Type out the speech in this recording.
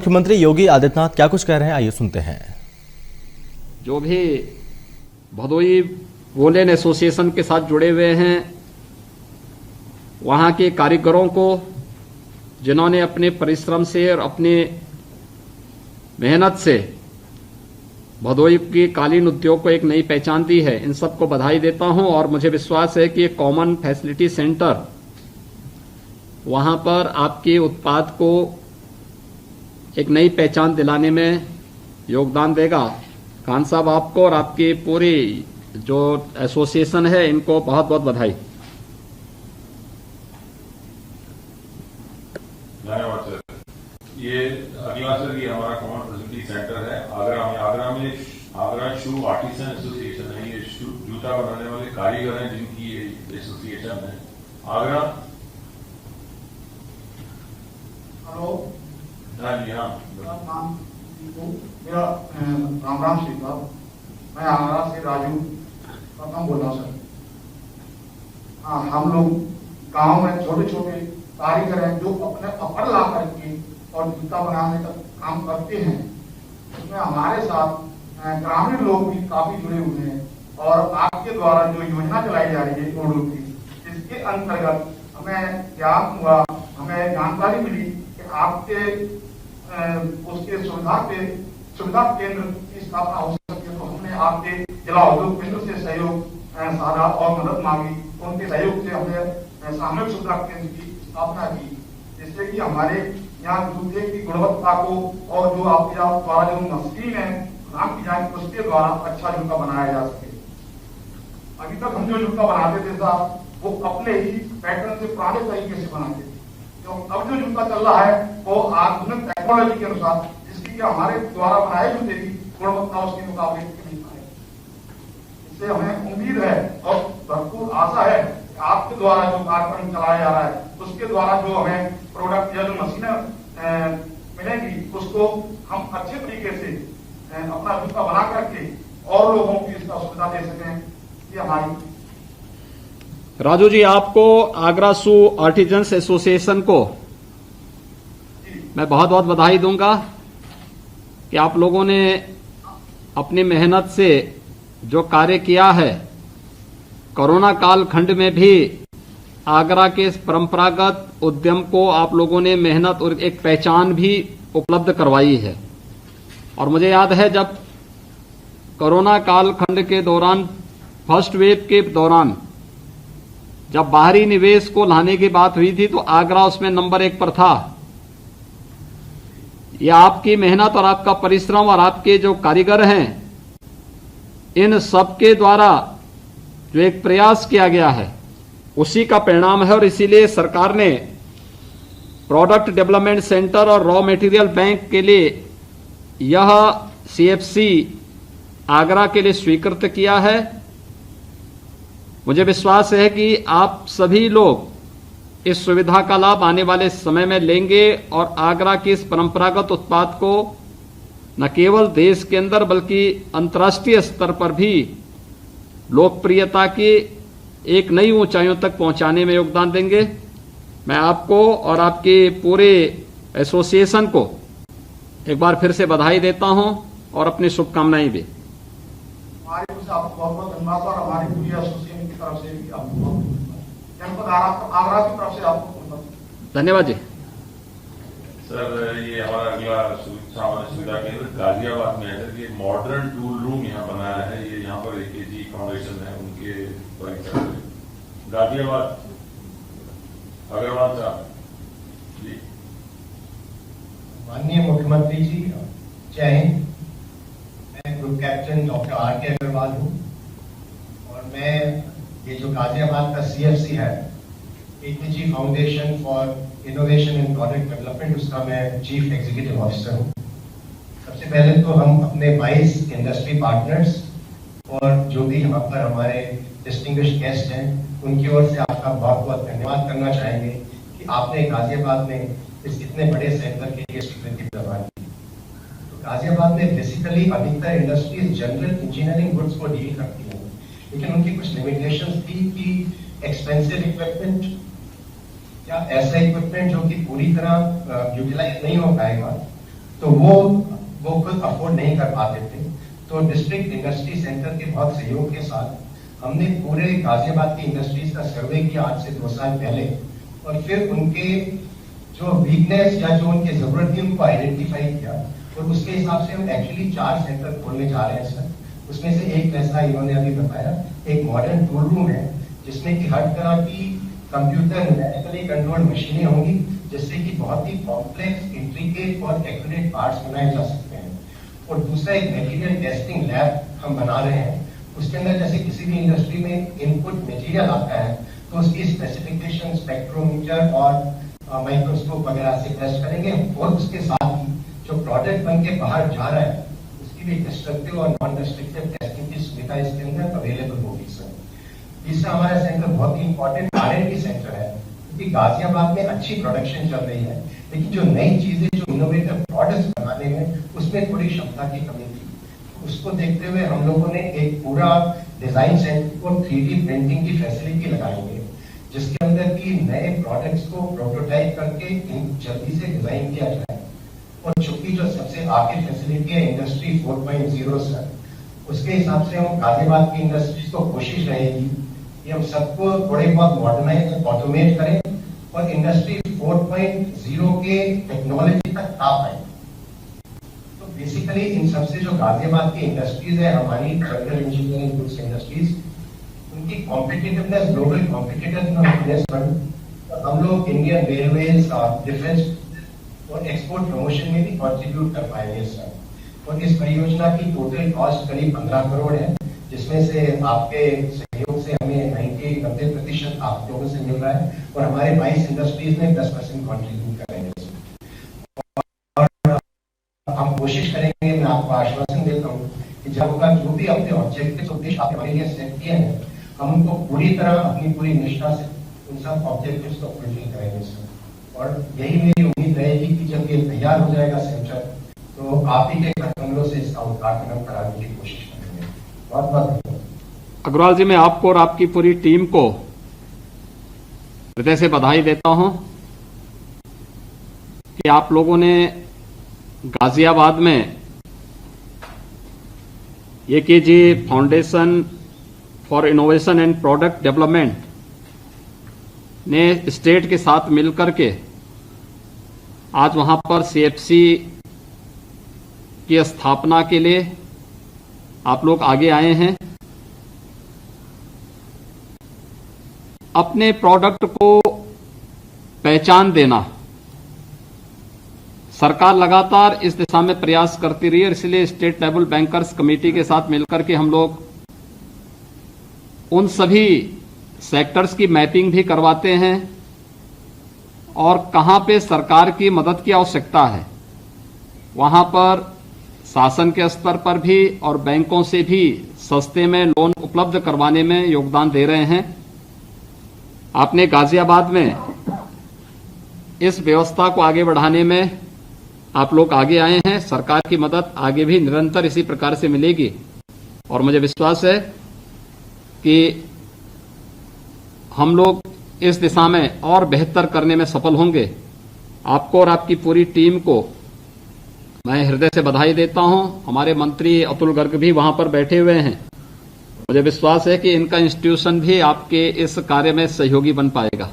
मुख्यमंत्री योगी आदित्यनाथ क्या कुछ कह रहे हैं, आइए सुनते हैं। जो भी भदोई वोलेन एसोसिएशन के साथ जुड़े हुए हैं, वहां के कारीगरों को जिन्होंने अपने परिश्रम से और अपने मेहनत से भदोई के कालीन उद्योग को एक नई पहचान दी है, इन सबको बधाई देता हूं। और मुझे विश्वास है कि कॉमन फैसिलिटी सेंटर वहां पर आपके उत्पाद को एक नई पहचान दिलाने में योगदान देगा। खान साहब, आपको और आपके पूरे जो एसोसिएशन है इनको बहुत बहुत बधाई। धन्यवाद सर। ये अगला सर ये हमारा कॉमन फैसिलिटी सेंटर है आगरा में आगरा शू आर्टिसन एसोसिएशन है। ये जूता बनाने वाले कारीगर हैं जिनकी ये एसोसिएशन है आगरा। हेलो, हाँ जी, हाँ मेरा राम श्री साहब, मैं आगरा से राजू प्रथम बोल रहा हूँ सर। हाँ, हम लोग गांव में छोटे छोटे कारीगर हैं जो अपने अपर ला करके और जूता बनाने का काम करते हैं। उसमें हमारे साथ ग्रामीण लोग भी काफी जुड़े हुए हैं और आपके द्वारा जो योजना चलाई जा रही है कोडो की, इसके अंतर्गत हमें ज्ञान हुआ, हमें जानकारी मिली कि आपके उसके सुविधा केंद्र की स्थापना हो सकती है। तो हमने आपके जिला उद्योग केंद्र से सहयोग साधा और मदद मांगी। उनके सहयोग से हमने सामूहिक सुविधा केंद्र की स्थापना की, जिससे कि हमारे यहाँ जूते की गुणवत्ता को और जो आपके द्वारा जो मशीन है नाम की जाए उसके द्वारा अच्छा जूता बनाया जा सके। अभी तक हम जो जूता बनाते थे साहब, वो अपने ही पैटर्न से पुराने तरीके से बनाते थे। तो अब जो जूता चल रहा है वो आधुनिक टेक्नोलॉजी के अनुसार, जिसकी कि हमारे द्वारा बनाए जूते की गुणवत्ता उसके मुकाबले नहीं है। इससे हमें उम्मीद है और भरपूर आशा है कि आपके द्वारा जो कार्यक्रम चलाया जा रहा है उसके द्वारा जो हमें प्रोडक्ट या जो मशीनें मिलेंगी उसको हम अच्छे तरीके से अपना जूता बना करके और लोगों की इसका सुविधा दे सकें। ये हमारी। राजू जी, आपको आगरा शू आर्टिजन्स एसोसिएशन को मैं बहुत बहुत बधाई दूंगा कि आप लोगों ने अपनी मेहनत से जो कार्य किया है, कोरोना काल खंड में भी आगरा के परंपरागत उद्यम को आप लोगों ने मेहनत और एक पहचान भी उपलब्ध करवाई है। और मुझे याद है जब कोरोना काल खंड के दौरान, फर्स्ट वेव के दौरान जब बाहरी निवेश को लाने की बात हुई थी तो आगरा उसमें नंबर 1 पर था। यह आपकी मेहनत और आपका परिश्रम और आपके जो कारीगर हैं, इन सबके द्वारा जो एक प्रयास किया गया है उसी का परिणाम है। और इसीलिए सरकार ने प्रोडक्ट डेवलपमेंट सेंटर और रॉ मटेरियल बैंक के लिए यह सीएफसी आगरा के लिए स्वीकृत किया है। मुझे विश्वास है कि आप सभी लोग इस सुविधा का लाभ आने वाले समय में लेंगे और आगरा के इस परंपरागत उत्पाद को न केवल देश के अंदर बल्कि अंतर्राष्ट्रीय स्तर पर भी लोकप्रियता की एक नई ऊंचाइयों तक पहुंचाने में योगदान देंगे। मैं आपको और आपके पूरे एसोसिएशन को एक बार फिर से बधाई देता हूं और अपनी शुभकामनाएं भी। हमारी ओर से आपको बहुत बहुत धन्यवाद और हमारी पूरी एसोसिएशन की तरफ से भी आपको बहुत जनपद आगरा की तरफ से आपको धन्यवाद जी। सर, ये हमारा अगला सामान्य सुविधा केंद्र गाजियाबाद में है। ये मॉडर्न टूल रूम यहाँ बनाया है। ये यहाँ पर एकेजी फाउंडेशन है, उनके परिसर में गाजियाबाद। अग्रवाल साहब जी। माननीय मुख्यमंत्री जी, जय हिंद। मैं ग्रुप कैप्टन डॉक्टर आर के अग्रवाल हूँ और मैं ये जो गाजियाबाद का सीएफसी है, AKG foundation for innovation and product development, उसका मैं चीफ एग्जीक्यूटिव ऑफिसर हूँ। सबसे पहले तो हम अपने 22 इंडस्ट्री पार्टनर्स और जो भी यहाँ पर हमारे डिस्टिंग्विश्ड गेस्ट हैं उनकी ओर से आपका बहुत बहुत धन्यवाद करना चाहेंगे कि आपने गाजियाबाद में इस इतने बड़े सेंटर के लिए स्वीकृति प्रदान की। तो गाजियाबाद में बेसिकली अधिकतर इंडस्ट्रीज जनरल इंजीनियरिंग गुड्स को डील करती हैं, लेकिन उनकी कुछ लिमिटेशंस थी कि एक्सपेंसिव इक्विपमेंट या ऐसा इक्विपमेंट जो कि पूरी तरह यूटिलाइज नहीं हो पाएगा तो वो खुद अफोर्ड नहीं कर पाते थे। तो डिस्ट्रिक्ट इंडस्ट्री सेंटर के बहुत सहयोग के साथ हमने पूरे गाजियाबाद की इंडस्ट्रीज का सर्वे किया आज से 2 साल पहले, और फिर उनके जो वीकनेस या जो उनकी जरूरत थी उनको आइडेंटिफाई किया, और उसके हिसाब से हम एक्चुअली 4 सेंटर खोलने जा रहे हैं सर। उसमें से एक जैसा इन्होंने अभी बताया, एक मॉडर्न टूल रूम है जिसमें कि हर तरह की कंप्यूटर मैनुअली कंट्रोल्ड मशीनें होंगी, जिससे कि बहुत ही कॉम्प्लेक्स, इंट्रिकेट और एक्यूरेट पार्ट्स बनाए जा सकते हैं। और दूसरा एक मटेरियल टेस्टिंग लैब हम बना रहे हैं। उसके अंदर जैसे किसी भी इंडस्ट्री में इनपुट मटेरियल आता है तो उसकी स्पेसिफिकेशन स्पेक्ट्रोमीटर और माइक्रोस्कोप वगैरह से टेस्ट करेंगे, और उसके साथ ही जो प्रोडक्ट बन के बाहर जा रहा है उसकी भी डिस्ट्रक्टिव और नॉन डिस्ट्रक्टिव टेस्टिंग की सुविधा इसके अंदर अवेलेबल होगी सर। तीसरा, हमारा सेंटर बहुत ही इंपॉर्टेंट R&D सेंटर है, क्योंकि गाजियाबाद में अच्छी प्रोडक्शन चल रही है, लेकिन जो नई चीजें, जो इनोवेटिव प्रोडक्ट्स बनाने में उसमें थोड़ी क्षमता की कमी थी। उसको देखते हुए हम लोगों ने एक पूरा डिजाइन सेंटर को 3D प्रिंटिंग की फैसिलिटी लगाएंगे, जिसके अंदर की नए प्रोडक्ट्स को प्रोटोटाइप करके जल्दी से डिजाइन किया जाए। और चूंकि जो सबसे आगे फैसिलिटी है इंडस्ट्री 4.0 सर, उसके हिसाब से हम गाजियाबाद की इंडस्ट्रीज को कोशिश रहेगी कि हम सबको थोड़े बहुत मॉडर्नाइज ऑटोमेट करें और इंडस्ट्री 4.0 के टेक्नोलॉजी तक आ पाए। तो बेसिकली इन सबसे जो गाजियाबाद की इंडस्ट्रीज है, हमारी जनरल इंजीनियरिंग गुड्स इंडस्ट्रीज, उनकी कॉम्पिटिटिवनेस, ग्लोबल कॉम्पिटिटिवनेस पर हम लोग इंडियन रेलवेज, डिफेंस और एक्सपोर्ट प्रमोशन में भी कंट्रीब्यूट कर पाएंगे सर। और इस परियोजना की टोटल कॉस्ट करीब 15 करोड़ है, जिसमें से आपके सहयोग से हमें 90% आप लोगों से मिल रहा है, और हमारे 22 इंडस्ट्रीज में 10% कॉन्ट्रीब्यूट करेंगे। और हम कोशिश करेंगे, मैं आपको आश्वासन देता हूँ कि जब होगा जो भी अपने ऑब्जेक्टिव उद्देश्य आपने हमारे लिए सेट किए हैं, हम उनको पूरी तरह अपनी पूरी निष्ठा से उन सब ऑब्जेक्टिव्स को फुलफिल करेंगे सर। और यही मेरी उम्मीद रहेगी कि जब ये तैयार हो जाएगा सेंटर, तो आप ही के कदमों से इसका उद्घाटन कराने की कोशिश करेंगे। बहुत बहुत धन्यवाद। अग्रवाल जी, मैं आपको और आपकी पूरी टीम को हृदय से बधाई देता हूं कि आप लोगों ने गाजियाबाद में AKG foundation for innovation and product development ने स्टेट के साथ मिलकर के आज वहां पर CFC की स्थापना के लिए आप लोग आगे आए हैं। अपने प्रोडक्ट को पहचान देना, सरकार लगातार इस दिशा में प्रयास करती रही है, इसलिए स्टेट लेवल बैंकर्स कमेटी के साथ मिलकर के हम लोग उन सभी सेक्टर्स की मैपिंग भी करवाते हैं और कहां पे सरकार की मदद की आवश्यकता है वहां पर शासन के स्तर पर भी और बैंकों से भी सस्ते में लोन उपलब्ध करवाने में योगदान दे रहे हैं। आपने गाजियाबाद में इस व्यवस्था को आगे बढ़ाने में आप लोग आगे आए हैं। सरकार की मदद आगे भी निरंतर इसी प्रकार से मिलेगी और मुझे विश्वास है कि हम लोग इस दिशा में और बेहतर करने में सफल होंगे। आपको और आपकी पूरी टीम को मैं हृदय से बधाई देता हूं। हमारे मंत्री अतुल गर्ग भी वहां पर बैठे हुए हैं। मुझे विश्वास है कि इनका इंस्टीट्यूशन भी आपके इस कार्य में सहयोगी बन पाएगा।